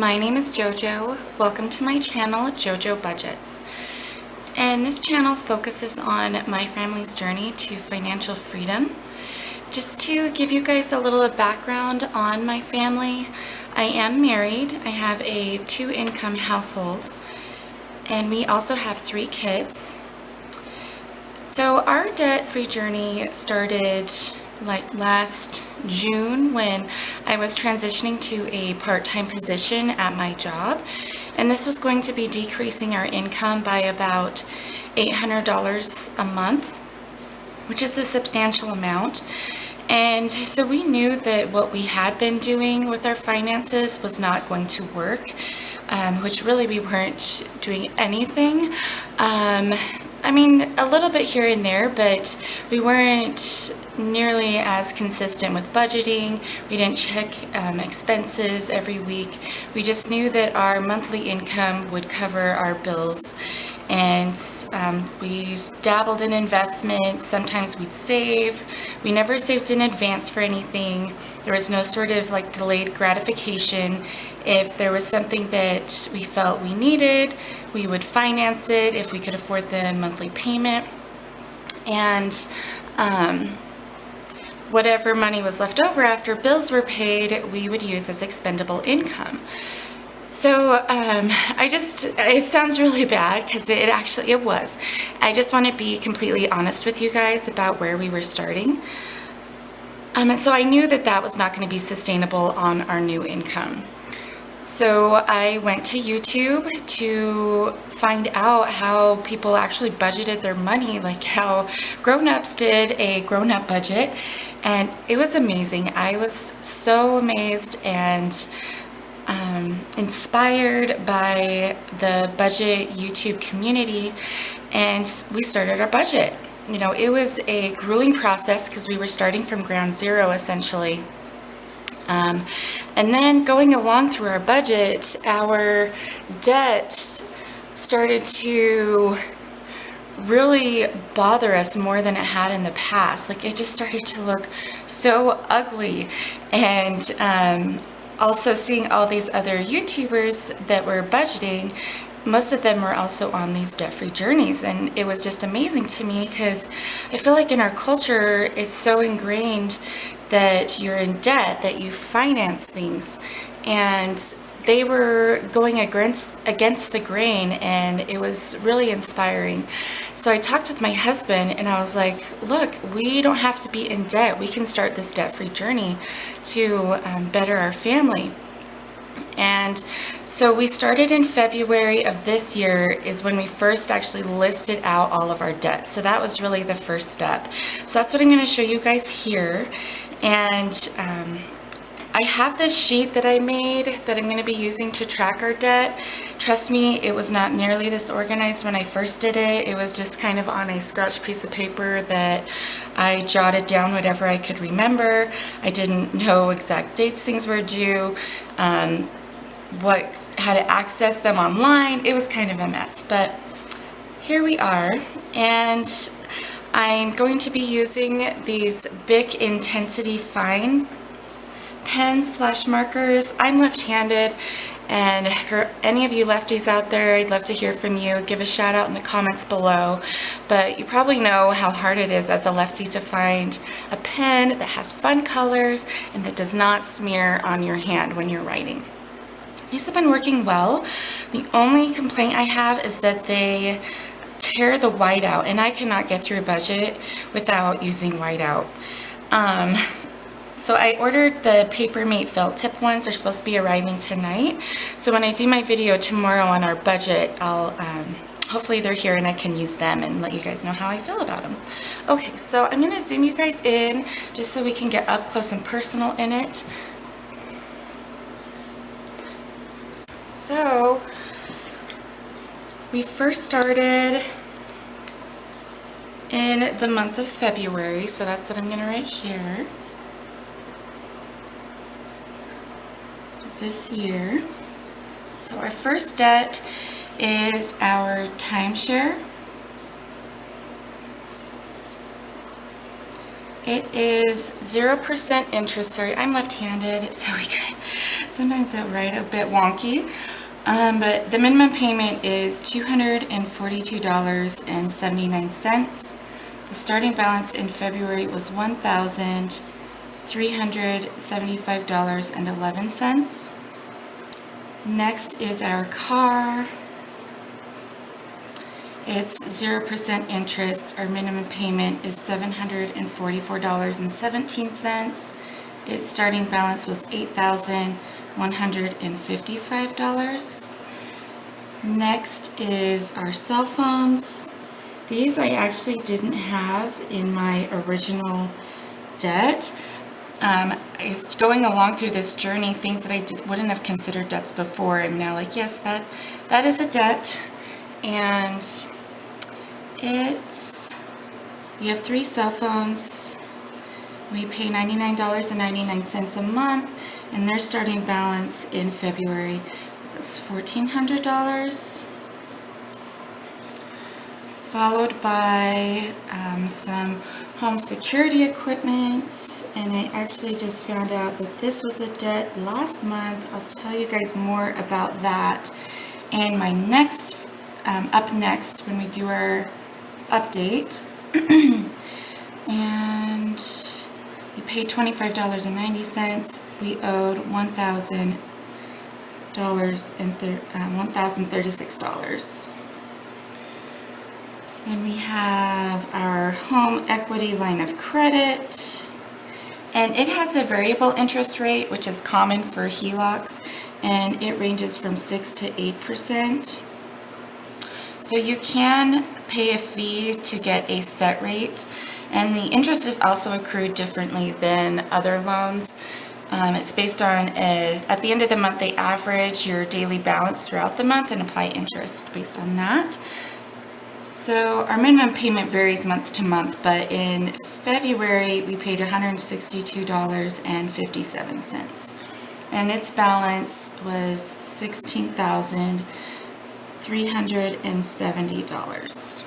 My name is JoJo. Welcome to my channel, JoJo Budgets. And this channel focuses on my family's journey to financial freedom. Just to give you guys a little background on my family, I am married. I have a 2-income household, and we also have 3 kids. So our debt-free journey started like last June when I was transitioning to a part-time position at my job, and this was going to be decreasing our income by about $800 a month, which is a substantial amount. And so we knew that what we had been doing with our finances was not going to work, which really we weren't doing anything. I mean, a little bit here and there, but we weren't nearly as consistent with budgeting. We didn't check expenses every week. We just knew that our monthly income would cover our bills, and we dabbled in investments. Sometimes we'd save. We never saved in advance for anything. There was no sort of like delayed gratification. If there was something that we felt we needed, we would finance it if we could afford the monthly payment. And whatever money was left over after bills were paid, we would use as expendable income. So it sounds really bad because it was. I just want to be completely honest with you guys about where we were starting. And so I knew that was not going to be sustainable on our new income. So I went to YouTube to find out how people actually budgeted their money, like how grown-ups did a grown-up budget, and it was amazing. I was so amazed and inspired by the budget YouTube community, and we started our budget. You know, it was a grueling process because we were starting from ground zero essentially. And then going along through our budget, our debt started to really bother us more than it had in the past. Like, it just started to look so ugly. And also seeing all these other YouTubers that were budgeting, most of them were also on these debt-free journeys, and it was just amazing to me because I feel like in our culture it's so ingrained that you're in debt, that you finance things, and they were going against the grain, and it was really inspiring. So I talked with my husband and I was like, look, we don't have to be in debt. We can start this debt-free journey to better our family. And so we started in February of this year is when we first actually listed out all of our debt. So that was really the first step. So that's what I'm going to show you guys here. And I have this sheet that I made that I'm going to be using to track our debt. Trust me, it was not nearly this organized when I first did it. It was just kind of on a scratch piece of paper that I jotted down whatever I could remember. I didn't know exact dates things were due, how to access them online. It was kind of a mess, but here we are. And I'm going to be using these Bic Intensity Fine pens / markers. I'm left-handed, and for any of you lefties out there, I'd love to hear from you. Give a shout out in the comments below. But you probably know how hard it is as a lefty to find a pen that has fun colors and that does not smear on your hand when you're writing. These have been working well. The only complaint I have is that they tear the white out, and I cannot get through a budget without using white out. So I ordered the Paper Mate felt tip ones. They're supposed to be arriving tonight. So when I do my video tomorrow on our budget, I'll hopefully they're here and I can use them and let you guys know how I feel about them. Okay, so I'm gonna zoom you guys in just so we can get up close and personal in it. So we first started in the month of February, so that's what I'm gonna write here. This year. So our first debt is our timeshare. It is 0% interest. Sorry, I'm left-handed, so we can sometimes that write a bit wonky. But the minimum payment is $242.79. The starting balance in February was $1,375.11. Next is our car. It's 0% interest. Our minimum payment is $744.17. Its starting balance was $8,155. Next is our cell phones. These I actually didn't have in my original debt. It's going along through this journey, things that I wouldn't have considered debts before. I'm now like, yes, that is a debt. And we have 3 cell phones. We pay $99.99 a month, and their starting balance in February was $1,400. Followed by some home security equipment, and I actually just found out that this was a debt last month. I'll tell you guys more about that in my next, up next when we do our update. And we paid $25.90. We owed $1,036. Then we have our home equity line of credit, and it has a variable interest rate, which is common for HELOCs, and it ranges from 6 to 8%. So you can pay a fee to get a set rate, and the interest is also accrued differently than other loans. It's based on, at the end of the month, they average your daily balance throughout the month and apply interest based on that. So our minimum payment varies month to month, but in February we paid $162.57, and its balance was $16,370.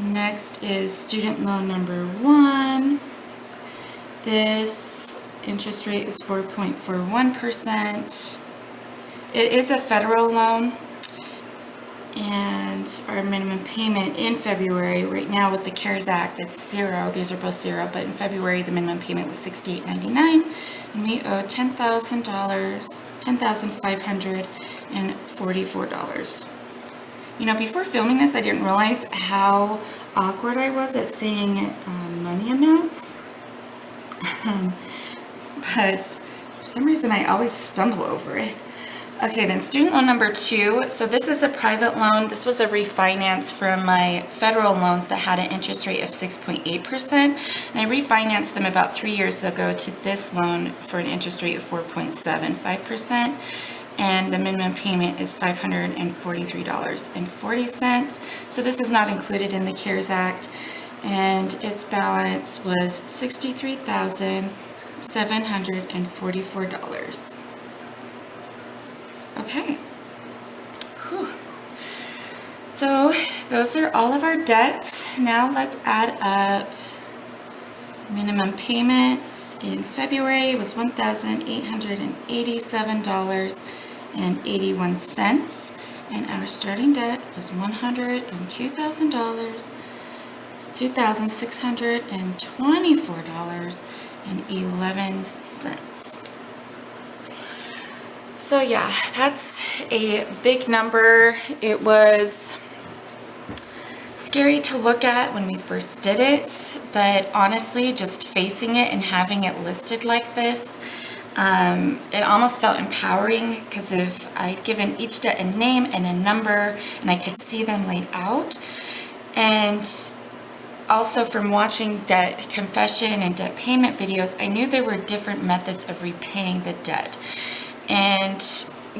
Next is student loan number 1. This interest rate is 4.41%. It is a federal loan. And our minimum payment in February, right now with the CARES Act, it's 0. These are both 0, but in February the minimum payment was $68.99, and we owe $10,544. You know, before filming this, I didn't realize how awkward I was at saying money amounts, but for some reason I always stumble over it. Okay, then student loan number 2. So this is a private loan. This was a refinance from my federal loans that had an interest rate of 6.8%. And I refinanced them about 3 years ago to this loan for an interest rate of 4.75%. And the minimum payment is $543.40. So this is not included in the CARES Act. And its balance was $63,744. Okay. Whew. So those are all of our debts. Now let's add up. Minimum payments in February was $1,887.81, and our starting debt was $102,000. It's $2,624.11. So yeah, that's a big number. It was scary to look at when we first did it, but honestly, just facing it and having it listed like this, it almost felt empowering, because if I'd given each debt a name and a number and I could see them laid out. And also from watching debt confession and debt payment videos, I knew there were different methods of repaying the debt. And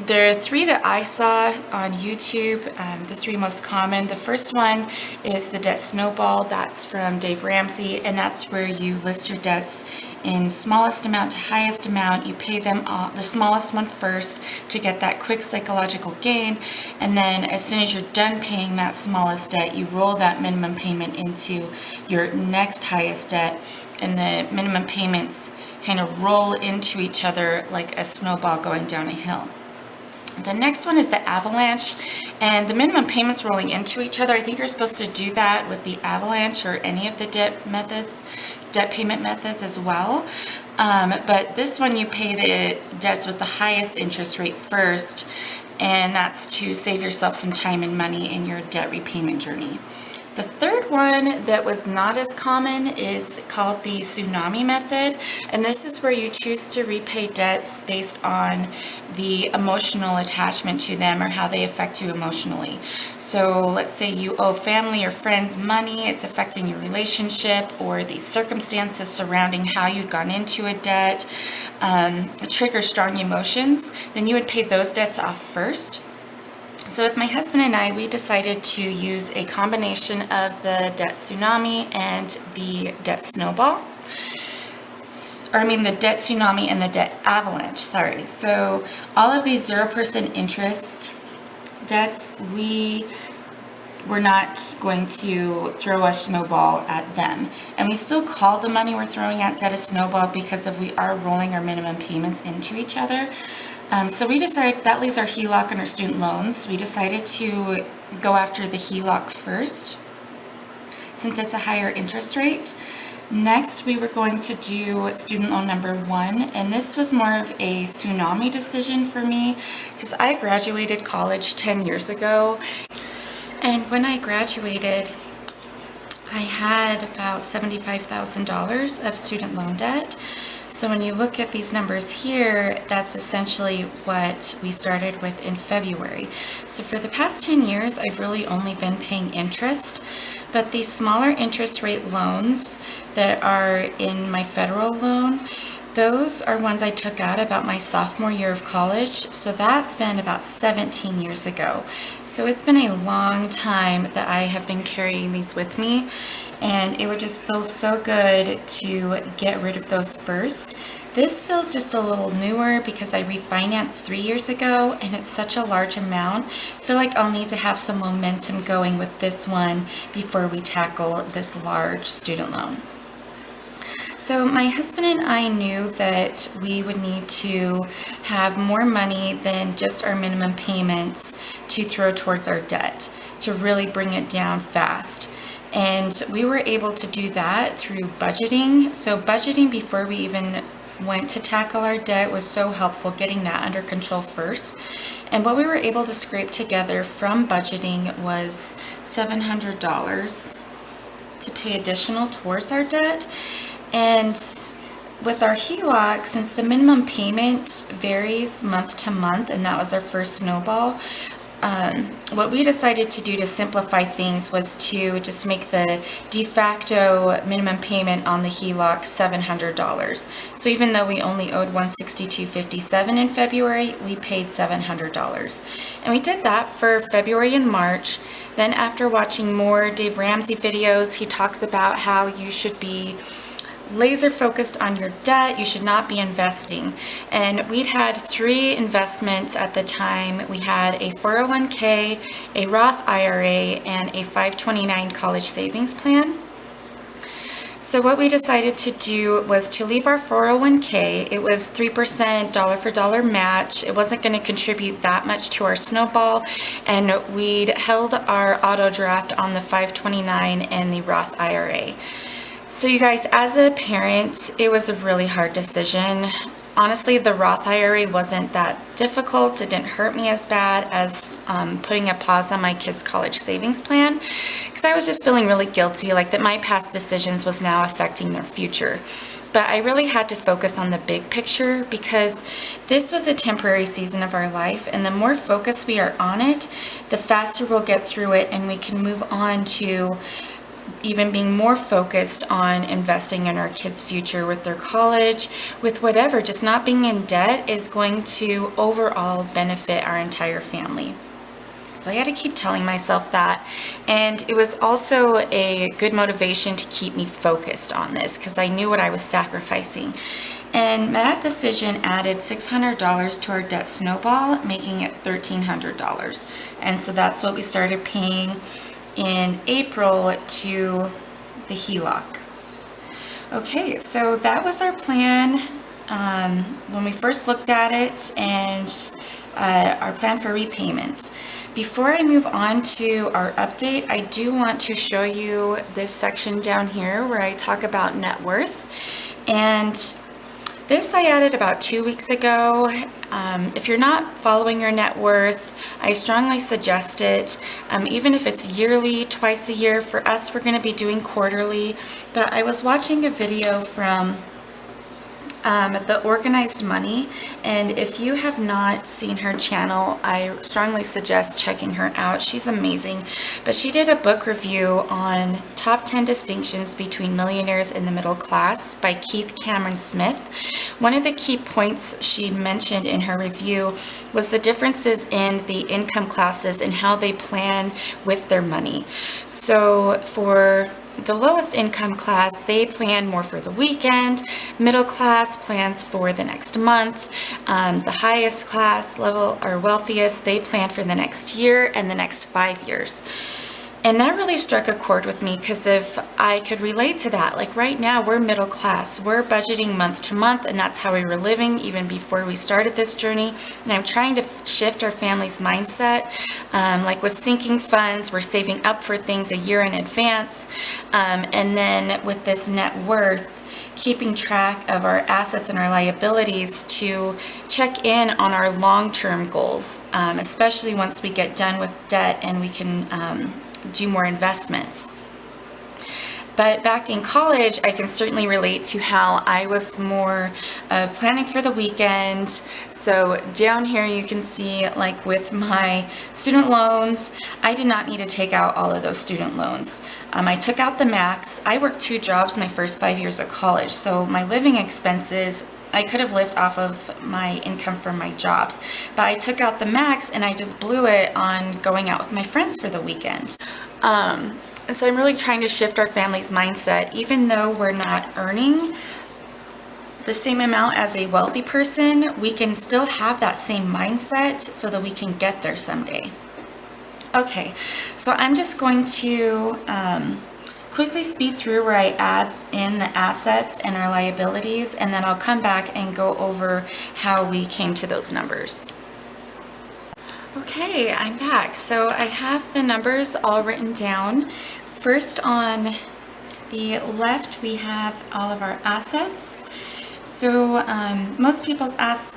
There are three that I saw on YouTube, the three most common. The first one is the debt snowball. That's from Dave Ramsey, and that's where you list your debts in smallest amount to highest amount. You pay them all, the smallest one first, to get that quick psychological gain, and then as soon as you're done paying that smallest debt, you roll that minimum payment into your next highest debt, and the minimum payments kind of roll into each other like a snowball going down a hill. The next one is the avalanche, and the minimum payments rolling into each other. I think you're supposed to do that with the avalanche or any of the debt payment methods as well. But this one, you pay the debts with the highest interest rate first, and that's to save yourself some time and money in your debt repayment journey. The third one that was not as common is called the tsunami method, and this is where you choose to repay debts based on the emotional attachment to them or how they affect you emotionally. So let's say you owe family or friends money, it's affecting your relationship, or the circumstances surrounding how you'd gone into a debt trigger strong emotions, then you would pay those debts off first. So with my husband and I, we decided to use a combination of the debt tsunami and the debt snowball. The debt tsunami and the debt avalanche, sorry. So all of these 0% interest debts, we were not going to throw a snowball at them. And we still call the money we're throwing at debt a snowball because we are rolling our minimum payments into each other. So we decided that leaves our HELOC and our student loans. We decided to go after the HELOC first, since it's a higher interest rate. Next, we were going to do student loan number 1, and this was more of a tsunami decision for me because I graduated college 10 years ago. And when I graduated, I had about $75,000 of student loan debt. So when you look at these numbers here, that's essentially what we started with in February. So for the past 10 years, I've really only been paying interest, but these smaller interest rate loans that are in my federal loan, those are ones I took out about my sophomore year of college. So that's been about 17 years ago. So it's been a long time that I have been carrying these with me. And it would just feel so good to get rid of those first. This feels just a little newer because I refinanced 3 years ago and it's such a large amount. I feel like I'll need to have some momentum going with this one before we tackle this large student loan. So my husband and I knew that we would need to have more money than just our minimum payments to throw towards our debt to really bring it down fast. And we were able to do that through budgeting. So budgeting before we even went to tackle our debt was so helpful, getting that under control first. And what we were able to scrape together from budgeting was $700 to pay additional towards our debt. And with our HELOC, since the minimum payment varies month to month, and that was our first snowball, what we decided to do to simplify things was to just make the de facto minimum payment on the HELOC $700. So even though we only owed $162.57 in February, we paid $700. And we did that for February and March. Then after watching more Dave Ramsey videos, he talks about how you should be laser focused on your debt. You should not be investing. And we'd had 3 investments at the time. We had a 401k, a Roth IRA, and a 529 college savings plan. So what we decided to do was to leave our 401k. It was 3% dollar for dollar match. It wasn't going to contribute that much to our snowball, and we'd held our auto draft on the 529 and the Roth IRA. So you guys, as a parent, it was a really hard decision. Honestly, the Roth IRA wasn't that difficult. It didn't hurt me as bad as putting a pause on my kids' college savings plan, because I was just feeling really guilty, like that my past decisions was now affecting their future. But I really had to focus on the big picture because this was a temporary season of our life, and the more focused we are on it, the faster we'll get through it and we can move on to even being more focused on investing in our kids' future with their college, with whatever, just not being in debt is going to overall benefit our entire family. So I had to keep telling myself that. And it was also a good motivation to keep me focused on this because I knew what I was sacrificing. And that decision added $600 to our debt snowball, making it $1,300. And so that's what we started paying in April to the HELOC. Okay, so that was our plan when we first looked at it, and our plan for repayment. Before I move on to our update, I do want to show you this section down here where I talk about net worth. And this I added about 2 weeks ago. If you're not following your net worth, I strongly suggest it. Even if it's yearly, twice a year. For us, we're going to be doing quarterly. But I was watching a video from The Organized Money, and if you have not seen her channel, I strongly suggest checking her out. She's amazing. But she did a book review on Top 10 Distinctions Between Millionaires and the Middle Class by Keith Cameron Smith. One of the key points she mentioned in her review was the differences in the income classes and how they plan with their money. So for the lowest income class, they plan more for the weekend. Middle class plans for the next month. The highest class level, or wealthiest, they plan for the next year and the next 5 years. And that really struck a chord with me because if I could relate to that, like right now we're middle class, we're budgeting month to month, and that's how we were living even before we started this journey. And I'm trying to shift our family's mindset. Like with sinking funds, we're saving up for things a year in advance. And then with this net worth, keeping track of our assets and our liabilities to check in on our long-term goals, especially once we get done with debt and we can do more investments. But back in college, I can certainly relate to how I was more planning for the weekend. So down here you can see, like with my student loans, I did not need to take out all of those student loans. I took out the max. I worked 2 jobs my first 5 years of college, so my living expenses, I could have lived off of my income from my jobs, but I took out the max and I just blew it on going out with my friends for the weekend. And so I'm really trying to shift our family's mindset. Even though we're not earning the same amount as a wealthy person, we can still have that same mindset so that we can get there someday. Okay, so I'm just going to quickly speed through where I add in the assets and our liabilities, and then I'll come back and go over how we came to those numbers. Okay, I'm back. So I have the numbers all written down. First on the left, we have all of our assets. So most people's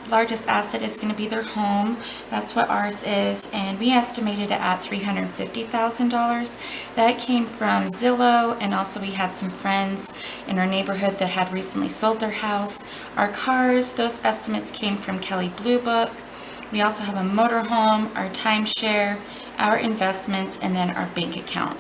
largest asset is going to be their home. That's what ours is, and we estimated it at $350,000. That came from Zillow, and also we had some friends in our neighborhood that had recently sold their house. Our cars, those estimates came from Kelley Blue Book. We also have a motorhome, our timeshare, our investments, and then our bank account.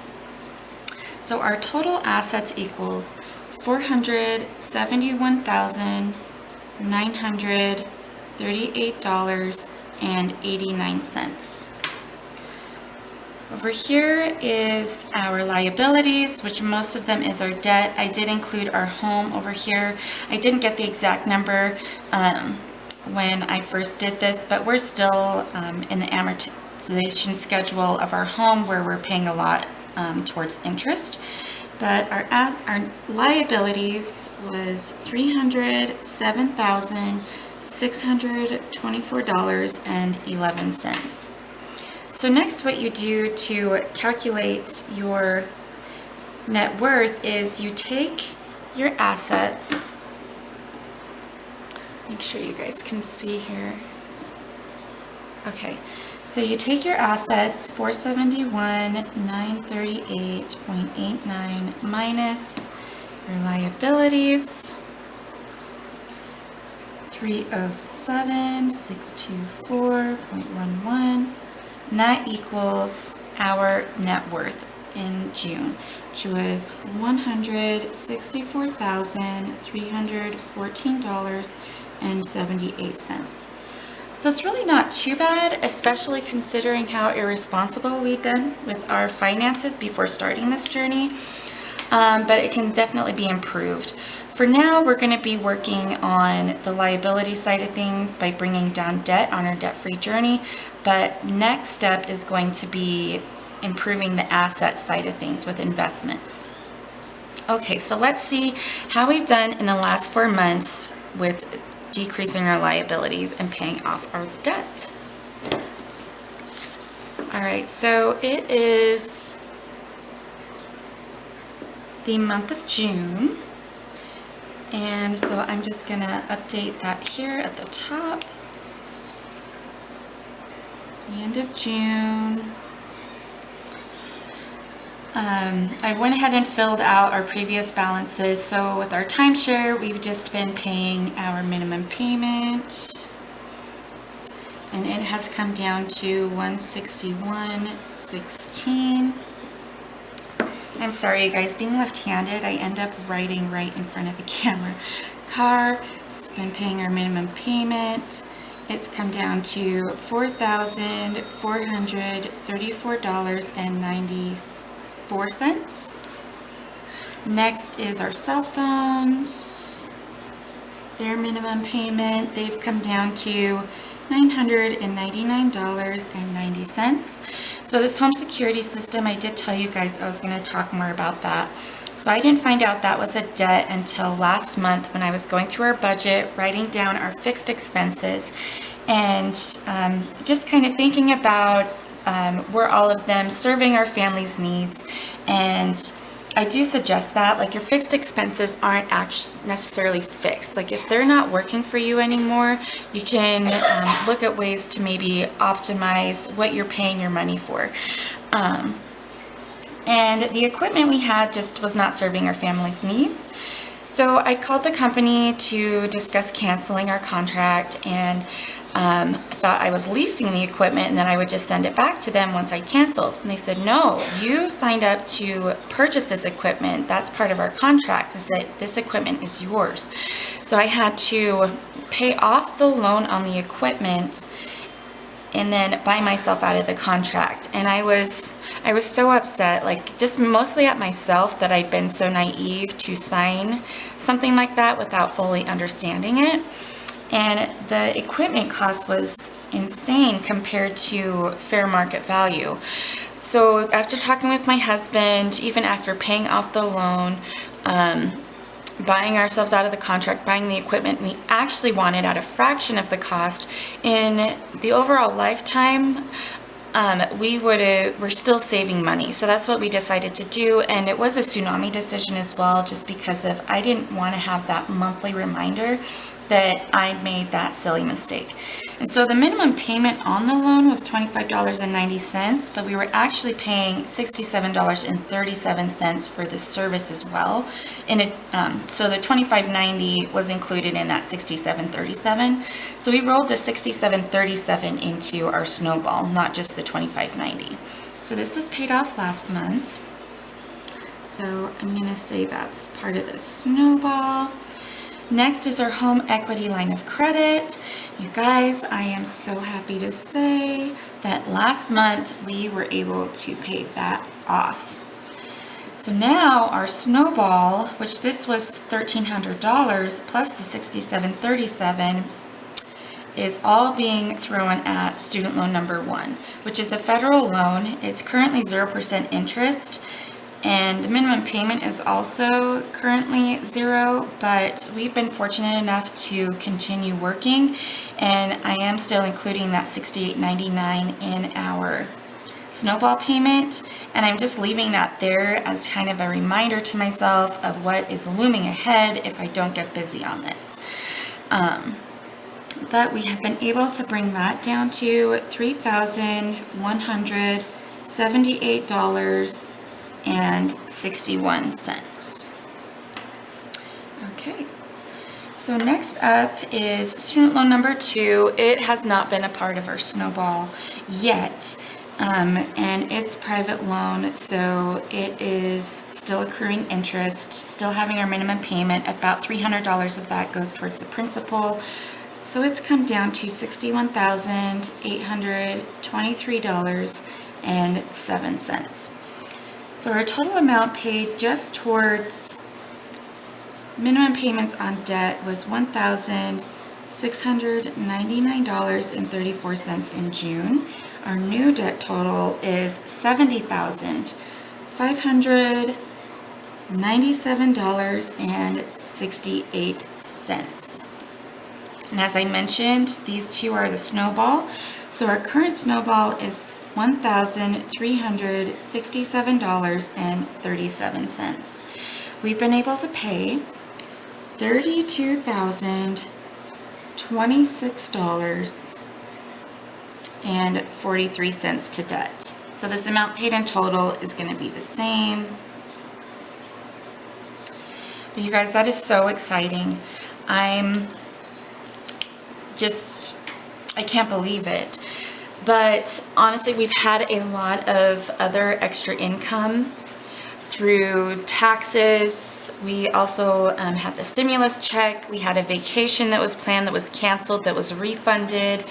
So our total assets equals $471,938.89. Over here is our liabilities, which most of them is our debt. I did include our home over here. I didn't get the exact number when I first did this, but we're still in the amortization schedule of our home where we're paying a lot towards interest. But our liabilities was $307,624.11. So next, what you do to calculate your net worth is you take your assets. Make sure you guys can see here. Okay, so you take your assets, 471,938.89 minus your liabilities, 307,624.11, and that equals our net worth. in June, which was $164,314.78. So it's really not too bad, especially considering how irresponsible we've been with our finances before starting this journey. But it can definitely be improved. For now, we're going to be working on the liability side of things by bringing down debt on our debt-free journey. But next step is going to be improving the asset side of things with investments. Okay, so let's see how we've done in the last 4 months with decreasing our liabilities and paying off our debt. All right, so it is the month of June, and so I'm just gonna update that here at the top. The end of June. I went ahead and filled out our previous balances. So with our timeshare, we've just been paying our minimum payment, and it has come down to $161.16. I'm sorry, you guys, being left-handed, I end up writing right in front of the camera. Car, it's been paying our minimum payment. It's come down to $4,434.94. Next is our cell phones. Their minimum payment, they've come down to $999.90. So this home security system, I did tell you guys I was going to talk more about that. So I didn't find out that was a debt until last month when I was going through our budget, writing down our fixed expenses, and just kind of thinking about were all of them serving our family's needs. And I do suggest that, like, your fixed expenses aren't actually necessarily fixed. Like, if they're not working for you anymore, you can look at ways to maybe optimize what you're paying your money for. And the equipment we had just was not serving our family's needs. So I called the company to discuss canceling our contract, and I thought I was leasing the equipment and then I would just send it back to them once I canceled. And they said, no, you signed up to purchase this equipment. That's part of our contract, is that this equipment is yours. So I had to pay off the loan on the equipment and then buy myself out of the contract. And I was so upset, like, just mostly at myself that I'd been so naive to sign something like that without fully understanding it. And the equipment cost was insane compared to fair market value. So after talking with my husband, even after paying off the loan, buying ourselves out of the contract, buying the equipment we actually wanted at a fraction of the cost, in the overall lifetime, we're still saving money. So that's what we decided to do. And it was a tsunami decision as well, just because I didn't want to have that monthly reminder that I made that silly mistake. And so the minimum payment on the loan was $25.90, but we were actually paying $67.37 for the service as well. So the $25.90 was included in that $67.37. So we rolled the $67.37 into our snowball, not just the $25.90. So this was paid off last month. So I'm gonna say that's part of the snowball. Next is our home equity line of credit. You guys, I am so happy to say that last month we were able to pay that off. So now our snowball, which this was $1,300 plus the $67.37, is all being thrown at student loan number 1, which is a federal loan. It's currently 0% interest. And the minimum payment is also currently 0, but we've been fortunate enough to continue working, and I am still including that $68.99 in our snowball payment, and I'm just leaving that there as kind of a reminder to myself of what is looming ahead if I don't get busy on this. But we have been able to bring that down to $3,178.61. Okay, so next up is student loan number 2. It has not been a part of our snowball yet. and it's private loan, so it is still accruing interest, still having our minimum payment. About $300 of that goes towards the principal. So it's come down to $61,823.07. So our total amount paid just towards minimum payments on debt was $1,699.34 in June. Our new debt total is $70,597.68. And as I mentioned, these two are the snowball. So our current snowball is $1,367.37. We've been able to pay $32,026.43 to debt. So this amount paid in total is going to be the same. But you guys, that is so exciting. I can't believe it. But honestly, we've had a lot of other extra income through taxes. We also had the stimulus check. We had a vacation that was planned that was canceled, that was refunded.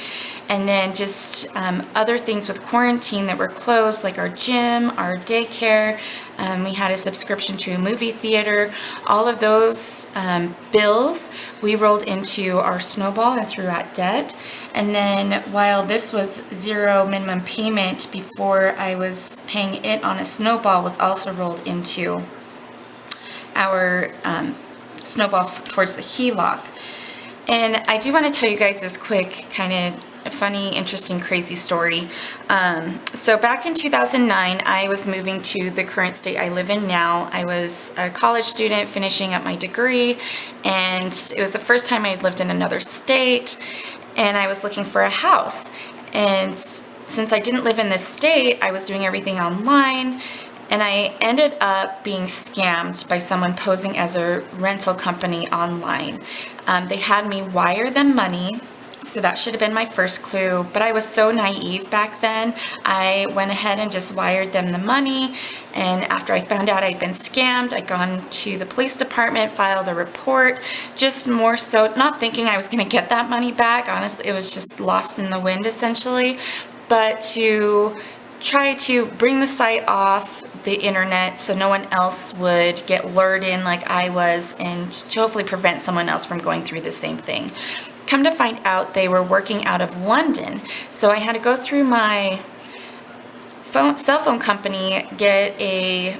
And then just other things with quarantine that were closed, like our gym, our daycare. We had a subscription to a movie theater. All of those bills we rolled into our snowball and threw at debt. And then while this was zero minimum payment before, I was paying it on a snowball was also rolled into our snowball towards the HELOC. And I do want to tell you guys this quick kind of funny, interesting, crazy story. So back in 2009, I was moving to the current state I live in now. I was a college student finishing up my degree, and it was the first time I had lived in another state, and I was looking for a house. And since I didn't live in this state, I was doing everything online, and I ended up being scammed by someone posing as a rental company online. They had me wire them money. So that should have been my first clue, but I was so naive back then. I went ahead and just wired them the money, and after I found out I'd been scammed, I'd gone to the police department, filed a report, just more so not thinking I was going to get that money back. Honestly, it was just lost in the wind essentially, but to try to bring the site off the internet so no one else would get lured in like I was, and to hopefully prevent someone else from going through the same thing. Come to find out, they were working out of London, so I had to go through my cell phone company, get a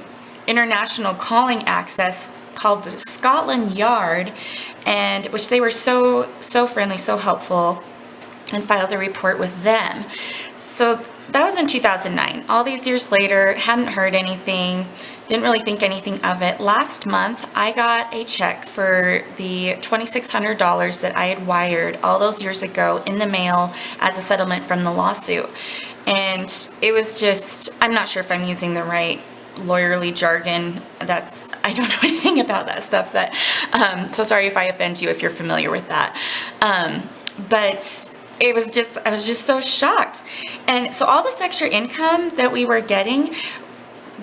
international calling access called the Scotland Yard, and which they were so friendly, so helpful, and filed a report with them. So that was in 2009. All these years later, hadn't heard anything, didn't really think anything of it. Last month, I got a check for the $2,600 that I had wired all those years ago in the mail as a settlement from the lawsuit. And it was just, I'm not sure if I'm using the right lawyerly jargon. I don't know anything about that stuff, but so sorry if I offend you if you're familiar with that. But I was just so shocked. And so all this extra income that we were getting,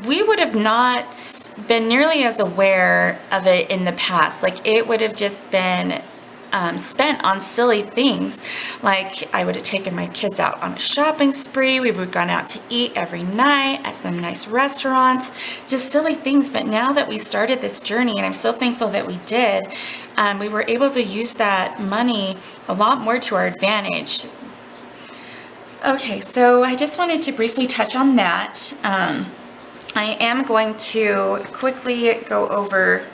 we would have not been nearly as aware of it in the past. Like, it would have just been spent on silly things. Like, I would have taken my kids out on a shopping spree. We would have gone out to eat every night at some nice restaurants, just silly things. But now that we started this journey, and I'm so thankful that we did, we were able to use that money a lot more to our advantage. Okay, so I just wanted to briefly touch on that. I am going to quickly go over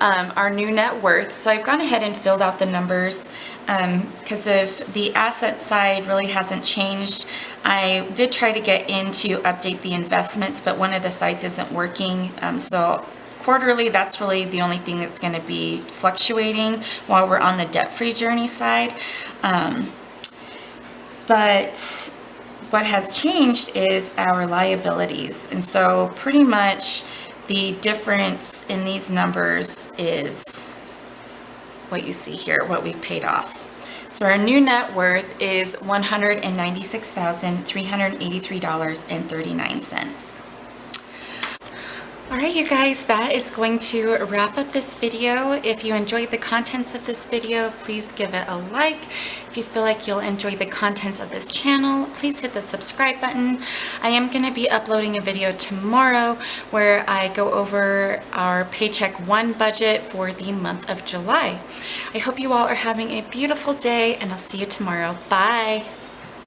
our new net worth. So I've gone ahead and filled out the numbers because of the asset side really hasn't changed. I did try to get in to update the investments, but one of the sites isn't working. So quarterly, that's really the only thing that's going to be fluctuating while we're on the debt-free journey side. But what has changed is our liabilities. And so pretty much the difference in these numbers is what you see here, what we've paid off. So our new net worth is $196,383.39. Alright you guys, that is going to wrap up this video. If you enjoyed the contents of this video, please give it a like. If you feel like you'll enjoy the contents of this channel, please hit the subscribe button. I am going to be uploading a video tomorrow where I go over our Paycheck 1 budget for the month of July. I hope you all are having a beautiful day, and I'll see you tomorrow. Bye!